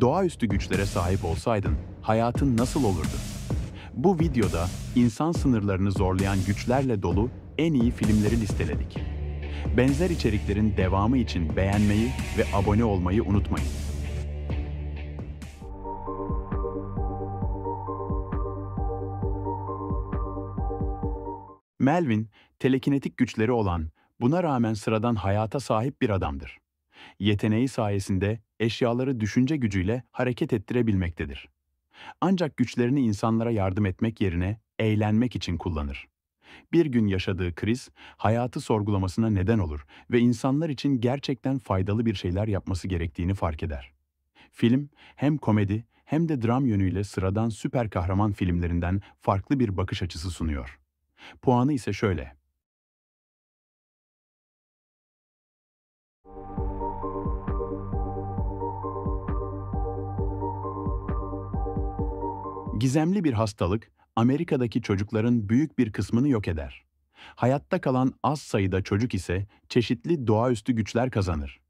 Doğaüstü güçlere sahip olsaydın hayatın nasıl olurdu? Bu videoda insan sınırlarını zorlayan güçlerle dolu en iyi filmleri listeledik. Benzer içeriklerin devamı için beğenmeyi ve abone olmayı unutmayın. Melvin, telekinetik güçleri olan, buna rağmen sıradan hayata sahip bir adamdır. Yeteneği sayesinde eşyaları düşünce gücüyle hareket ettirebilmektedir. Ancak güçlerini insanlara yardım etmek yerine eğlenmek için kullanır. Bir gün yaşadığı kriz, hayatı sorgulamasına neden olur ve insanlar için gerçekten faydalı bir şeyler yapması gerektiğini fark eder. Film, hem komedi hem de dram yönüyle sıradan süper kahraman filmlerinden farklı bir bakış açısı sunuyor. Puanı ise şöyle. Gizemli bir hastalık, Amerika'daki çocukların büyük bir kısmını yok eder. Hayatta kalan az sayıda çocuk ise çeşitli doğaüstü güçler kazanır.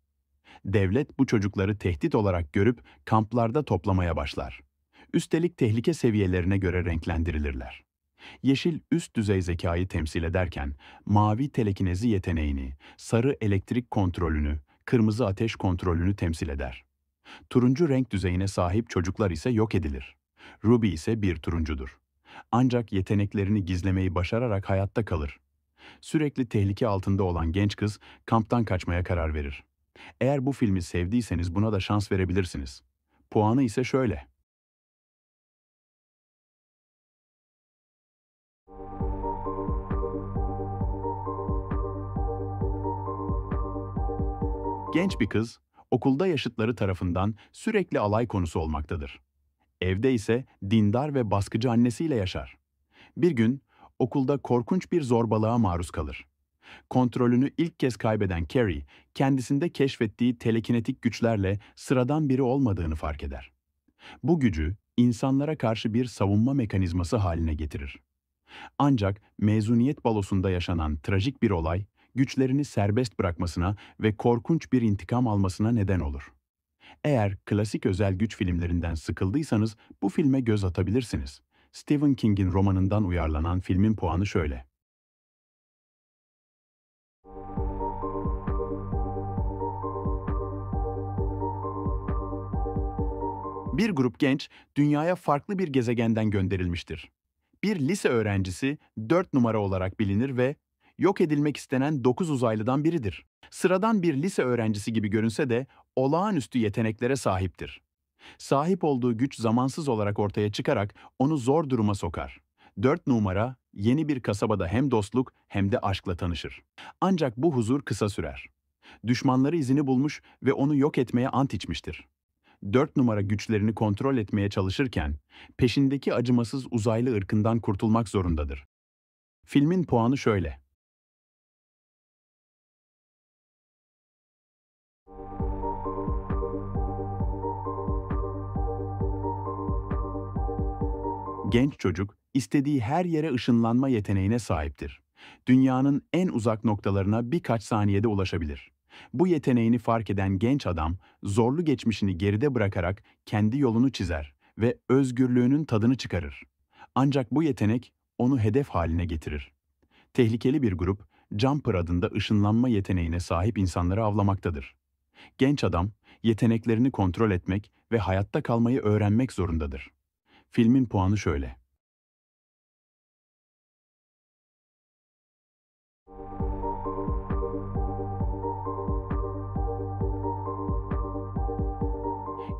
Devlet bu çocukları tehdit olarak görüp kamplarda toplamaya başlar. Üstelik tehlike seviyelerine göre renklendirilirler. Yeşil üst düzey zekayı temsil ederken, mavi telekinezi yeteneğini, sarı elektrik kontrolünü, kırmızı ateş kontrolünü temsil eder. Turuncu renk düzeyine sahip çocuklar ise yok edilir. Ruby ise bir turuncudur. Ancak yeteneklerini gizlemeyi başararak hayatta kalır. Sürekli tehlike altında olan genç kız kamptan kaçmaya karar verir. Eğer bu filmi sevdiyseniz buna da şans verebilirsiniz. Puanı ise şöyle. Genç bir kız, okulda yaşıtları tarafından sürekli alay konusu olmaktadır. Evde ise dindar ve baskıcı annesiyle yaşar. Bir gün okulda korkunç bir zorbalığa maruz kalır. Kontrolünü ilk kez kaybeden Carrie, kendisinde keşfettiği telekinetik güçlerle sıradan biri olmadığını fark eder. Bu gücü insanlara karşı bir savunma mekanizması haline getirir. Ancak mezuniyet balosunda yaşanan trajik bir olay, güçlerini serbest bırakmasına ve korkunç bir intikam almasına neden olur. Eğer klasik özel güç filmlerinden sıkıldıysanız bu filme göz atabilirsiniz. Stephen King'in romanından uyarlanan filmin puanı şöyle. Bir grup genç dünyaya farklı bir gezegenden gönderilmiştir. Bir lise öğrencisi 4 numara olarak bilinir ve yok edilmek istenen 9 uzaylıdan biridir. Sıradan bir lise öğrencisi gibi görünse de olağanüstü yeteneklere sahiptir. Sahip olduğu güç zamansız olarak ortaya çıkarak onu zor duruma sokar. 4 numara yeni bir kasabada hem dostluk hem de aşkla tanışır. Ancak bu huzur kısa sürer. Düşmanları izini bulmuş ve onu yok etmeye ant içmiştir. 4 numara güçlerini kontrol etmeye çalışırken peşindeki acımasız uzaylı ırkından kurtulmak zorundadır. Filmin puanı şöyle. Genç çocuk istediği her yere ışınlanma yeteneğine sahiptir. Dünyanın en uzak noktalarına birkaç saniyede ulaşabilir. Bu yeteneğini fark eden genç adam zorlu geçmişini geride bırakarak kendi yolunu çizer ve özgürlüğünün tadını çıkarır. Ancak bu yetenek onu hedef haline getirir. Tehlikeli bir grup, Jumper adında ışınlanma yeteneğine sahip insanları avlamaktadır. Genç adam, yeteneklerini kontrol etmek ve hayatta kalmayı öğrenmek zorundadır. Filmin puanı şöyle.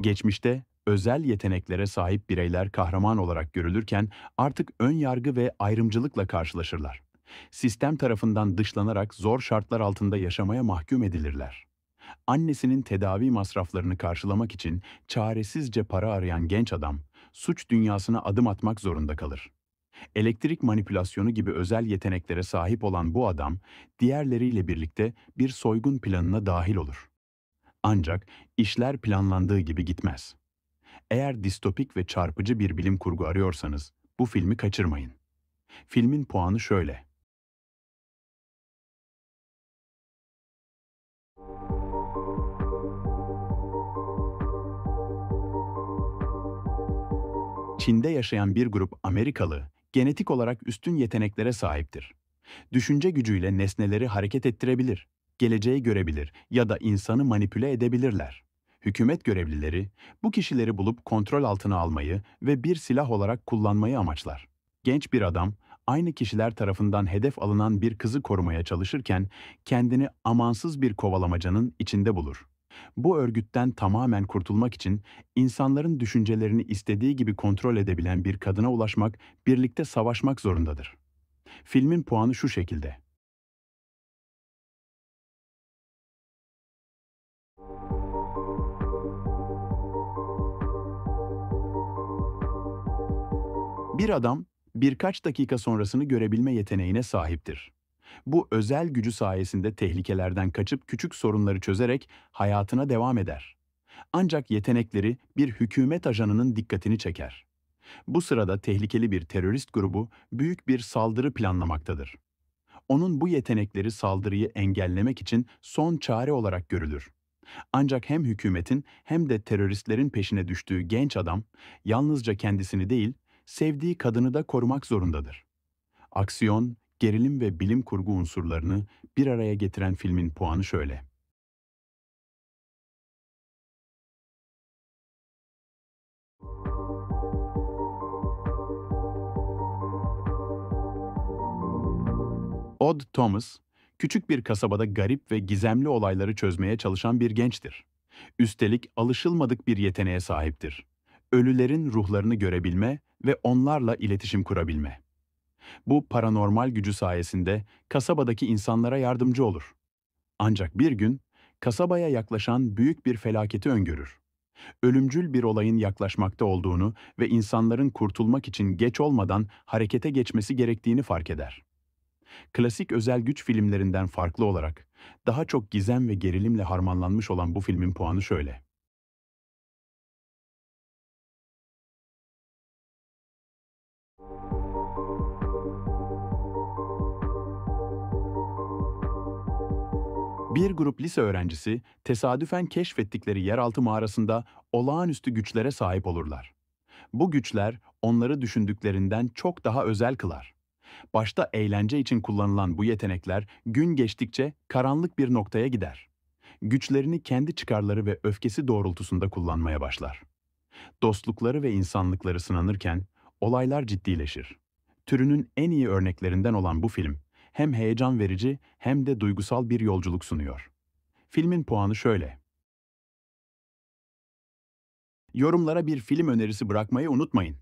Geçmişte özel yeteneklere sahip bireyler kahraman olarak görülürken artık ön yargı ve ayrımcılıkla karşılaşırlar. Sistem tarafından dışlanarak zor şartlar altında yaşamaya mahkum edilirler. Annesinin tedavi masraflarını karşılamak için çaresizce para arayan genç adam, suç dünyasına adım atmak zorunda kalır. Elektrik manipülasyonu gibi özel yeteneklere sahip olan bu adam, diğerleriyle birlikte bir soygun planına dahil olur. Ancak işler planlandığı gibi gitmez. Eğer distopik ve çarpıcı bir bilim kurgu arıyorsanız, bu filmi kaçırmayın. Filmin puanı şöyle. Çin'de yaşayan bir grup Amerikalı, genetik olarak üstün yeteneklere sahiptir. Düşünce gücüyle nesneleri hareket ettirebilir, geleceği görebilir ya da insanı manipüle edebilirler. Hükümet görevlileri bu kişileri bulup kontrol altına almayı ve bir silah olarak kullanmayı amaçlar. Genç bir adam, aynı kişiler tarafından hedef alınan bir kızı korumaya çalışırken kendini amansız bir kovalamacanın içinde bulur. Bu örgütten tamamen kurtulmak için insanların düşüncelerini istediği gibi kontrol edebilen bir kadına ulaşmak, birlikte savaşmak zorundadır. Filmin puanı şu şekilde. Bir adam birkaç dakika sonrasını görebilme yeteneğine sahiptir. Bu özel gücü sayesinde tehlikelerden kaçıp küçük sorunları çözerek hayatına devam eder. Ancak yetenekleri bir hükümet ajanının dikkatini çeker. Bu sırada tehlikeli bir terörist grubu büyük bir saldırı planlamaktadır. Onun bu yetenekleri saldırıyı engellemek için son çare olarak görülür. Ancak hem hükümetin hem de teröristlerin peşine düştüğü genç adam yalnızca kendisini değil, sevdiği kadını da korumak zorundadır. Aksiyon, gerilim ve bilim kurgu unsurlarını bir araya getiren filmin puanı şöyle. Odd Thomas, küçük bir kasabada garip ve gizemli olayları çözmeye çalışan bir gençtir. Üstelik alışılmadık bir yeteneğe sahiptir. Ölülerin ruhlarını görebilme ve onlarla iletişim kurabilme. Bu paranormal gücü sayesinde kasabadaki insanlara yardımcı olur. Ancak bir gün kasabaya yaklaşan büyük bir felaketi öngörür. Ölümcül bir olayın yaklaşmakta olduğunu ve insanların kurtulmak için geç olmadan harekete geçmesi gerektiğini fark eder. Klasik özel güç filmlerinden farklı olarak daha çok gizem ve gerilimle harmanlanmış olan bu filmin puanı şöyle. Bir grup lise öğrencisi tesadüfen keşfettikleri yeraltı mağarasında olağanüstü güçlere sahip olurlar. Bu güçler onları düşündüklerinden çok daha özel kılar. Başta eğlence için kullanılan bu yetenekler gün geçtikçe karanlık bir noktaya gider. Güçlerini kendi çıkarları ve öfkesi doğrultusunda kullanmaya başlar. Dostlukları ve insanlıkları sınanırken olaylar ciddileşir. Türünün en iyi örneklerinden olan bu film hem heyecan verici hem de duygusal bir yolculuk sunuyor. Filmin puanı şöyle. Yorumlara bir film önerisi bırakmayı unutmayın.